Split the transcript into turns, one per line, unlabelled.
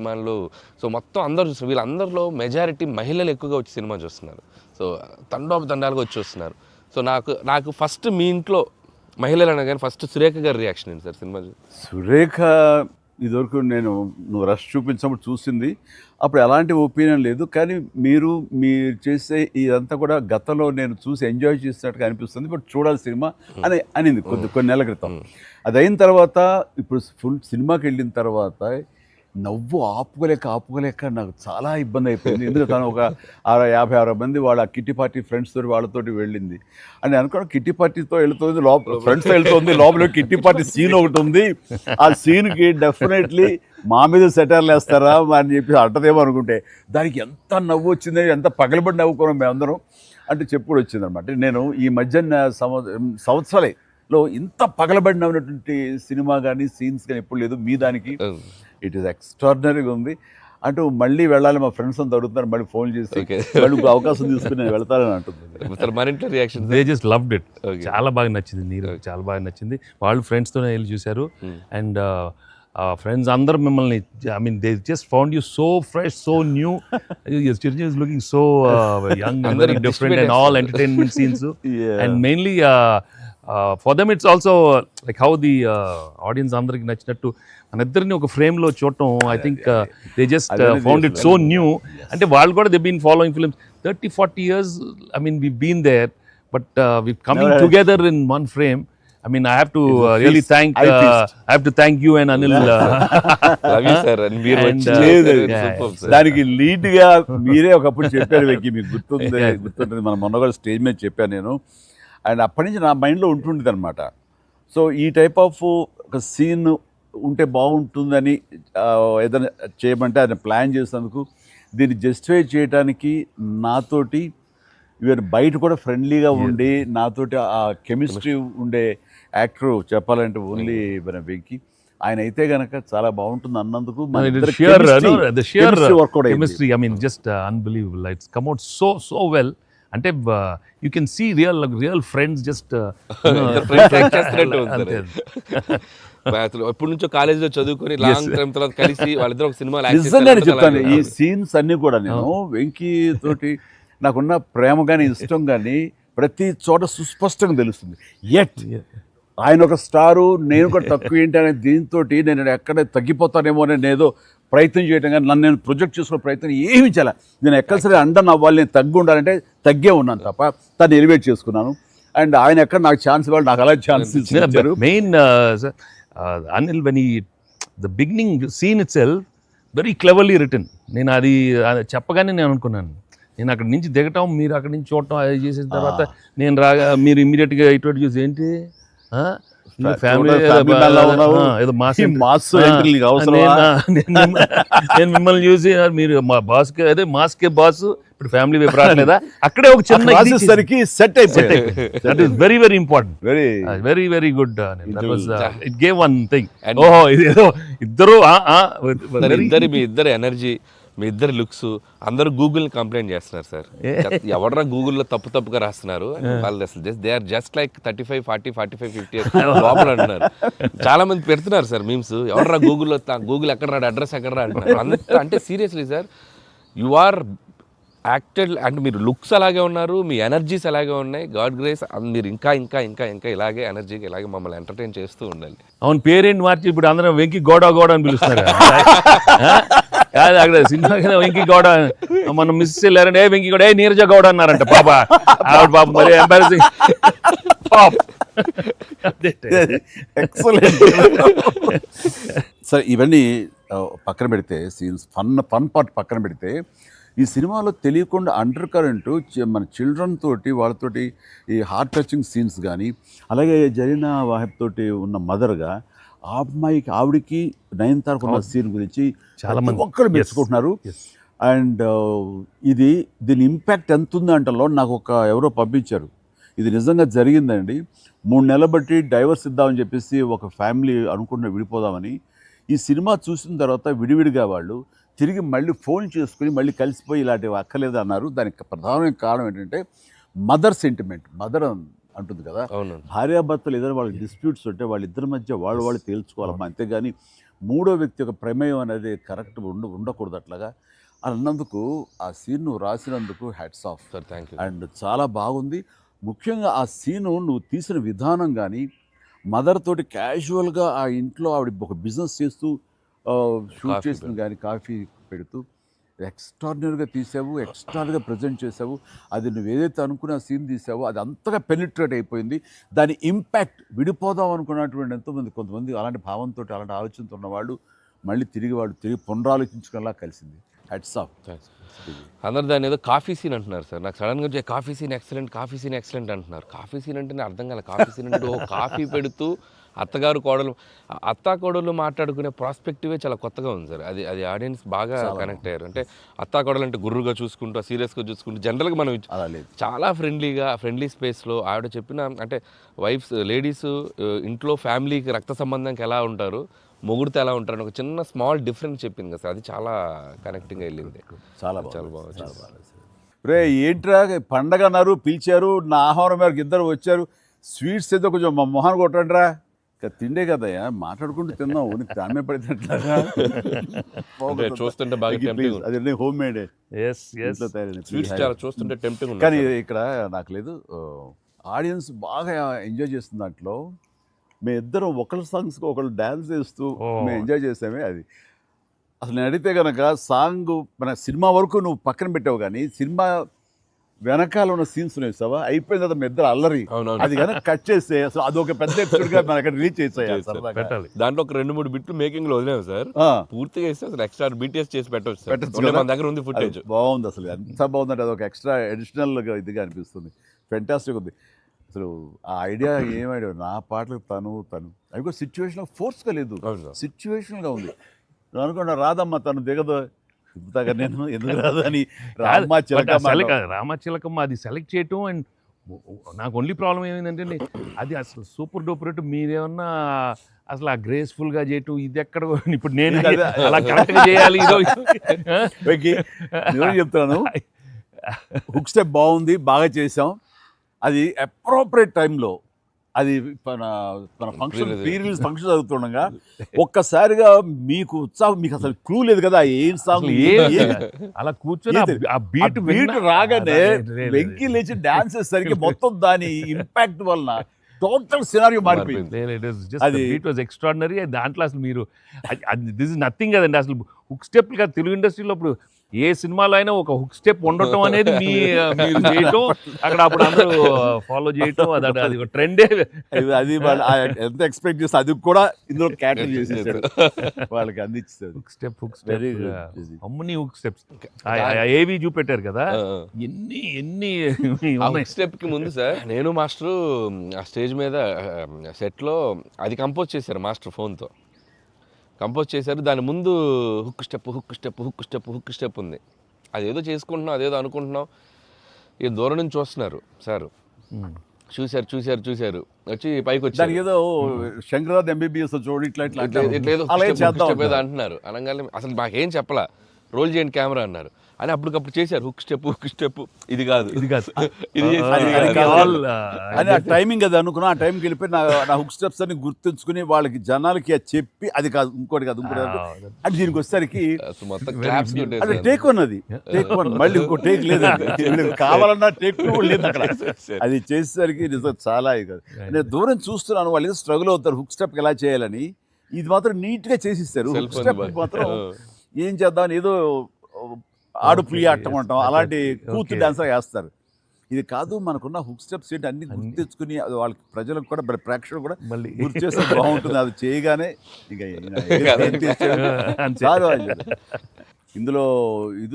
అభిమానులు. సో మొత్తం అందరూ చూస్తారు. వీళ్ళందరిలో మెజారిటీ మహిళలు ఎక్కువగా వచ్చి సినిమా చూస్తున్నారు. సో తండోపతండాలుగా వచ్చి చూస్తున్నారు. సో నాకు ఫస్ట్ మీ ఇంట్లో మహిళలు అనగానే ఫస్ట్ సురేఖ గారి రియాక్షన్ ఏంటి సార్ సినిమా
సురేఖ ఇదివరకు నువ్వు రష్ చూపించినప్పుడు చూసింది, అప్పుడు ఎలాంటి ఒపీనియన్ లేదు. కానీ మీరు చేసే ఇదంతా కూడా గతంలో నేను చూసి ఎంజాయ్ చేసినట్టుగా అనిపిస్తుంది, బట్ చూడాలి సినిమా అని అనింది కొన్ని నెలల క్రితం. అది అయిన తర్వాత ఇప్పుడు ఫుల్ సినిమాకి వెళ్ళిన తర్వాత నవ్వు ఆపుకోలేక నాకు చాలా ఇబ్బంది అయిపోయింది. ఎందుకంటే తను ఒక 50-60 మంది వాళ్ళ కిట్టి పార్టీ ఫ్రెండ్స్ తోటి వాళ్ళతోటి వెళ్ళింది అని అనుకోవడం. కిట్టి పార్టీతో వెళ్తుంది, ఫ్రెండ్స్తో వెళ్తుంది, లోపల కిట్టి పార్టీ సీన్ ఒకటి ఉంది. ఆ సీన్కి డెఫినెట్లీ మా మీద సెటర్లు వేస్తారా అని చెప్పి అంటదేమో అనుకుంటే దానికి ఎంత నవ్వు వచ్చింది, ఎంత పగలబడి నవ్వుకున్నాం మేమందరం అంటే చెప్పుడు వచ్చింది అనమాట. నేను ఈ మధ్య సంవత్సరాలలో ఇంత పగలబడి నవ్వినటువంటి సినిమా కానీ సీన్స్ కానీ ఎప్పుడు లేదు. మీ దానికి ఇట్ ఈస్ ఎక్స్ట్రాడినరీగా ఉంది. అంటూ మళ్ళీ వెళ్ళాలి, మా ఫ్రెండ్స్ అంతా అడుగుతున్నారు, మళ్ళీ ఫోన్ చేసి మళ్ళీ అవకాశం తీసుకుని నేను వెళ్తానని అంటుంది.
They just loved it. చాలా బాగా నచ్చింది, నీరు చాలా బాగా నచ్చింది. వాళ్ళు ఫ్రెండ్స్తోనే వెళ్ళి చూశారు. అండ్ ఫ్రెండ్స్ అందరూ మిమ్మల్ని, I mean they just found you so fresh, so new. Chiranjeevi is looking so young and very different and all entertainment scenes. And mainly for them it's also like how the audience అందరికి నచ్చినట్టు మన ఇద్దరిని ఒక ఫ్రేమ్లో చూడటం. I think they just found it so new. అంటే వాళ్ళు కూడా they been following films 30-40 years. I mean, we've been there, but we're coming together in one frame. I mean, I have to really thank you and Anil.
Love you, sir. And we're
దానికి lead గా మీరే ఒకప్పుడు చెప్పారు వెంకీ, మీకు గుర్తుంటుంది. మన మొన్న కూడా స్టేజ్ మీద చెప్పాను నేను. అండ్ అప్పటి నుంచి నా మైండ్లో ఉంటుండేది అనమాట. సో ఈ టైప్ ఆఫ్ ఒక సీన్ ఉంటే బాగుంటుందని ఏదైనా చేయమంటే ఆయన ప్లాన్ చేసినందుకు, దీన్ని జస్టిఫై చేయడానికి నాతోటి ఈవెన్ బయట కూడా ఫ్రెండ్లీగా ఉండి నాతోటి ఆ కెమిస్ట్రీ ఉండే యాక్టర్ చెప్పాలంటే ఓన్లీ మన వెంకీ. ఆయన అయితే గనక చాలా బాగుంటుంది అన్నందుకు
chemistry, I mean just unbelievable. It's come out so well. అంటే you can see real friends just
ఎప్పటి నుంచో కాలేజీలో చదువుకొని లాంగ్ టైం తర్వాత కలిసి వాళ్ళిద్దరు ఒక సినిమా.
నిజంగా చెప్తాను, ఈ సీన్స్ అన్ని కూడా నేను వెంకీ తోటి నాకున్న ప్రేమ కానీ ఇష్టం కానీ ప్రతి చోట సుస్పష్టంగా తెలుస్తుంది. ఎట్ ఆయన ఒక స్టారు, నేను కూడా తక్కువ ఏంటి అనే దీంతో నేను ఎక్కడ తగ్గిపోతానేమో అని ఏదో ప్రయత్నం చేయడం కానీ నన్ను నేను ప్రొజెక్ట్ చేసుకునే ప్రయత్నం ఏమి చేయాలి. నేను ఎక్కడ సరే అండన్ అవ్వాలి, నేను తగ్గి ఉండాలంటే తగ్గే ఉన్నాను తప్ప తను ఎలివేట్ చేసుకున్నాను. అండ్ ఆయన ఎక్కడ నాకు ఛాన్స్ ఇవ్వాలి, నాకు అలా ఛాన్స్ ఇచ్చారు.
Main Anil, when the beginning scene itself very cleverly written. నేను అది చెప్పగానే నేను అనుకున్నాను, నేను అక్కడి నుంచి దిగటం, మీరు అక్కడి నుంచి చూడటం, అది చేసిన తర్వాత నేను రాగా మీరు ఇమ్మీడియట్గా ఇటు చూసి ఏంటి ఫ్యామిలీ ఏదో నేను మిమ్మల్ని చూసి మీరు మా బాస్కి అదే మాస్కే బాస్, ఇప్పుడు ఫ్యామిలీ వైపు రావట్లేదా, అక్కడే ఒక చిన్న
సెట్ అయిపోయింది.
That is very very important, very very good. It gave one thing. ఓహో ఇది ఏదో ఇద్దరు
మీ ఇద్దరు ఎనర్జీ, మీ ఇద్దరు లుక్స్, అందరూ గూగుల్ని కంప్లైంట్ చేస్తున్నారు సార్. ఎవడరా గూగుల్లో తప్పుగా రాస్తున్నారు వాళ్ళు, అసలు they are just like 35, 40, 45, 50 years లోపల అంటున్నారు. చాలా మంది పెడుతున్నారు సార్ మీమ్స్, ఎవడరా గూగుల్ ఎక్కడ రాడు, అడ్రస్ ఎక్కడ రా అంటున్నారు. అంటే seriously sir, you are acted. అంటే మీరు లుక్స్ అలాగే ఉన్నారు, మీ ఎనర్జీస్ అలాగే ఉన్నాయి. గాడ్ గ్రేస్, మీరు ఇంకా ఇంకా ఇంకా ఇంకా ఇలాగే ఎనర్జీగా ఇలాగే మమ్మల్ని ఎంటర్టైన్ చేస్తూ ఉండాలి.
అవును, పేరేంటి మార్చి ఇప్పుడు అందరం వెంకీ గౌడ అని పిలుస్తారు. అక్కడ సినిమా వెంకీ గౌడ, మనం మిస్ వెళ్ళారంటే ఏ వెంకీ గౌడ, ఏ నీరజ గౌడ అన్నారంట. పాప ఆవిడ పాప మరి ఎంబారసింగ్.
సరే, ఇవన్నీ పక్కన పెడితే, సీన్స్ ఫన్ పార్ట్ పక్కన పెడితే, ఈ సినిమాలో తెలియకుండా అండర్ కరెంట్ మన చిల్డ్రన్ తోటి వాళ్ళతోటి ఈ హార్ట్ టచింగ్ సీన్స్ కానీ, అలాగే జరీనా వాహిబ్ తోటి ఉన్న మదర్గా ఆ అమ్మాయికి ఆవిడికి నయనతారకు ఉన్న సీన్ గురించి చాలా మంది ఒక్కరు మెచ్చుకుంటున్నారు. అండ్ దీని ఇంపాక్ట్ ఎంత ఉంది అంటలో నాకు ఎవరో పంపించారు, ఇది నిజంగా జరిగిందండి. 3 నెలలు బట్టి డైవర్స్ ఇద్దామని చెప్పేసి ఒక ఫ్యామిలీ అనుకుంటున్న విడిపోదామని, ఈ సినిమా చూసిన తర్వాత విడివిడిగా వాళ్ళు తిరిగి మళ్ళీ ఫోన్ చేసుకుని మళ్ళీ కలిసిపోయి ఇలాంటివి అక్కర్లేదు అన్నారు. దానికి ప్రధానమైన కారణం ఏంటంటే మదర్ సెంటిమెంట్. మదర్ అంటుంది కదా, భార్యాభర్తలు ఏదైనా వాళ్ళకి డిస్ప్యూట్స్ ఉంటే వాళ్ళిద్దరి మధ్య వాళ్ళు తేల్చుకోవాలమ్మా, అంతేగాని మూడో వ్యక్తి యొక్క ప్రమేయం అనేది కరెక్ట్ ఉండకూడదు అట్లాగా అన్నందుకు ఆ సీన్ నువ్వు రాసినందుకు hats off
sir thank you.
And చాలా బాగుంది. ముఖ్యంగా ఆ సీను నువ్వు తీసిన విధానం కానీ మదర్ తోటి క్యాజువల్గా ఆ ఇంట్లో ఆవిడ ఒక బిజినెస్ చేస్తూ షూట్
కాఫీ
చేసిన కానీ కాఫీ పెడుతూ ఎక్స్ట్రాడినరీగా తీసావు, ఎక్స్ట్రాడినరీగా ప్రజెంట్ చేసావు. అది నువ్వు ఏదైతే అనుకున్న సీన్ తీసావో అది అంతగా పెనిట్రేట్ అయిపోయింది. దాని ఇంపాక్ట్ విడిపోదాం అనుకున్నటువంటి ఎంతోమంది కొంతమంది అలాంటి భావంతో అలాంటి ఆలోచనతో ఉన్నవాళ్ళు మళ్ళీ తిరిగి పునరాలోచించుకునేలా కలిసింది. Heads of.
అందరు దాన్ని ఏదో కాఫీ సీన్ అంటున్నారు సార్. నాకు సడన్గా వచ్చే కాఫీ సీన్ ఎక్సలెంట్ అంటున్నారు. కాఫీ సీన్ అంటే నేను అర్థం కాలే. కాఫీ సీన్ అంటే కాఫీ పెడుతూ అత్తగారు కోడలు మాట్లాడుకునే ప్రాస్పెక్టివే చాలా కొత్తగా ఉంది సార్. అది ఆడియన్స్ బాగా కనెక్ట్ అయ్యారు. అంటే కోడలు అంటే గుర్రుగా చూసుకుంటూ సీరియస్గా చూసుకుంటూ జనరల్గా మనం
అలా లేదు,
చాలా ఫ్రెండ్లీ స్పేస్లో ఆవిడ చెప్పిన అంటే లేడీస్ ఇంట్లో ఫ్యామిలీకి రక్త సంబంధంకి ఎలా ఉంటారు, మొగుడితో ఎలా ఉంటారని ఒక చిన్న స్మాల్ డిఫరెన్స్ చెప్పింది కదా సార్. అది చాలా కనెక్టింగ్గా వెళ్ళింది.
చాలా
బాగా.
రే ఏంట్రా పండగ అన్నారు, పిలిచారు, నా ఆహ్వానం మేరకు ఇద్దరు వచ్చారు, స్వీట్స్ ఏదో కొంచెం మా మొహాన్ని కొట్టండిరా. తిండే కదయ్యా, మాట్లాడుకుంటూ తిన్నావు, నీకు దామే పడినట్లుగా
చూస్తుంటే బాగా
అదే హోమ్ మేడ్
స్వీట్స్ చాలా చూస్తుంటే టెంప్టింగ్ ఉంది.
కానీ ఇక్కడ నాకు లేదు, ఆడియన్స్ బాగా ఎంజాయ్ చేస్తున్న దాంట్లో మేము ఇద్దరం ఒకళ్ళ సాంగ్స్కి ఒకళ్ళు డ్యాన్స్ చేస్తూ మేము ఎంజాయ్ చేసామే. అది అసలు నేను అడిగితే కనుక సాంగ్ మన సినిమా వరకు నువ్వు పక్కన పెట్టావు, కానీ సినిమా వెనకాల ఉన్న సీన్స్ వేసావా అయిపోయిన తర్వాత మీ ఇద్దరు అల్లరి అది కనుక కట్ చేస్తే అసలు అదొక పెద్ద ఎపిసోడ్గా మన అక్కడ రిలీజ్ చేసాయి.
దాంట్లో ఒక 2-3 బిట్లు మేకింగ్ లో వదిలేము సార్. పూర్తిగా వేస్తే అసలు ఎక్స్ట్రా బీటీఎస్ చేసి పెట్టవచ్చు. మన దగ్గర ఉంది ఫుటేజ్.
బాగుంది అసలు, ఎంత బాగుందంటే అదొక ఎక్స్ట్రా అడిషనల్గా ఇదిగా అనిపిస్తుంది. ఫెంటాస్టిక్ ఉంది అసలు. ఆ ఐడియా ఏమైనా నా పాటలకు తను అవి కూడా సిచ్యువేషన్ ఫోర్స్గా లేదు, సిచ్యువేషన్గా ఉంది. నువ్వు అనుకున్నా రాదమ్మా తను దిగదు, దిగుతాగా నేను ఎందుకు రాదు అని
రామచిలకమ్మ అది సెలెక్ట్ చేయటం. అండ్ నాకు ఓన్లీ ప్రాబ్లం ఏమైందంటే అది అసలు సూపర్ డూపర్ రేటు. మీరేమన్నా అసలు ఆ గ్రేస్ఫుల్గా చేయటం ఇది ఎక్కడ ఇప్పుడు నేను అలా కరెక్ట్గా చేయాలి.
నేను చెప్తాను, హుక్ స్టెప్ బాగుంది, బాగా చేసాం. అది అప్రోప్రియేట్ టైంలో అది మన ఫంక్షన్ ప్రీ రిలీజ్ ఫంక్షన్ జరుగుతుండగా ఒక్కసారిగా మీకు ఉత్సాహం, మీకు అసలు క్లూ లేదు కదా ఏం సాంగ్
అలా కూర్చొని ఆ బీట్
రాగానే వెంకీ లేచి డాన్స్ చేసేసరికి మొత్తం దాని ఇంపాక్ట్ వలన టోటల్ సినారియో మారిపోయింది.
అది ఇట్ వాజ్ ఎక్స్ట్రాడినరీ. దాంట్లో అసలు మీరు దిస్ ఇస్ నథింగ్ కదండి. అసలు హుక్ స్టెప్ కదా తెలుగు ఇండస్ట్రీలో ఇప్పుడు ఏ సినిమాలో అయినా ఒక హుక్ స్టెప్ ఉండటం అనేది మీరు చేయటం, అక్కడ అప్పుడు అందరూ ఫాలో చేయటం, అది ఒక ట్రెండే.
అది ఎంత ఎక్స్పెక్ట్ చేస్తే అది కూడా ఇందులో క్యాటర్ చేసేసాడు, వాళ్ళకి అందించారు.
హుక్ స్టెప్ అమ్మని హుక్ స్టెప్స్ ఏవి చూపెట్టారు కదా. ఎన్ని
స్టెప్ కి ముందు సార్ నేను మాస్టర్ ఆ స్టేజ్ మీద సెట్ లో అది కంపోజ్ చేశారు మాస్టర్ ఫోన్తో కంపోజ్ చేశారు. దాని ముందు హుక్ స్టెప్ ఉంది. అదేదో చేసుకుంటున్నాం, అదేదో అనుకుంటున్నాం. ఈ దూరం నుంచి చూస్తున్నారు సార్, చూశారు వచ్చి పైకి వచ్చి
ఏదో శంకరాద్ ఎంబీబీఎస్ చూడు ఇట్లా
ఏదో అంటున్నారు. అనగానే అసలు మాకేం చెప్పలా, రోల్ చేయండి కెమెరా అన్నారు. అని అప్పటికప్పుడు చేశారు హుక్ స్టెప్. ఇది కాదు
అని ఆ టైమింగ్ అది అనుకున్నా. ఆ టైంకి వెళ్ళిపోయి నా హుక్ స్టెప్స్ అని గుర్తుంచుకుని వాళ్ళకి జనాలకి అది చెప్పి అది కాదు ఇంకోటి కాదు అంటే దీనికి వచ్చేసరికి టేక్ వన్, అది టేక్ వన్, మళ్ళీ ఇంకో టేక్ లేదు, కావాలన్నా టేక్ టూ లేదు అక్కడ. అది చేసేసరికి నిజం చాలా కాదు. నేను దూరం చూస్తున్నాను, వాళ్ళు ఏదో స్ట్రగుల్ అవుతారు హుక్ స్టెప్ ఎలా చేయాలని. ఇది మాత్రం నీట్గా చేసిస్తారు. హుక్ స్టెప్ మాత్రం ఏం చేద్దామని ఏదో ఆడు ప్లీ ఆడటం అంటాం అలాంటి కూతు డాన్సర్ వేస్తారు. ఇది కాదు, మనకున్న హుక్ స్టెప్స్ ఏంటి అన్ని గుర్తు తెచ్చుకుని అది వాళ్ళకి ప్రజలకు కూడా ప్రేక్షకులు కూడా మళ్ళీ గుర్తు చేస్తే బాగుంటుంది. అది చేయగానే ఇంకా ఇందులో ఇది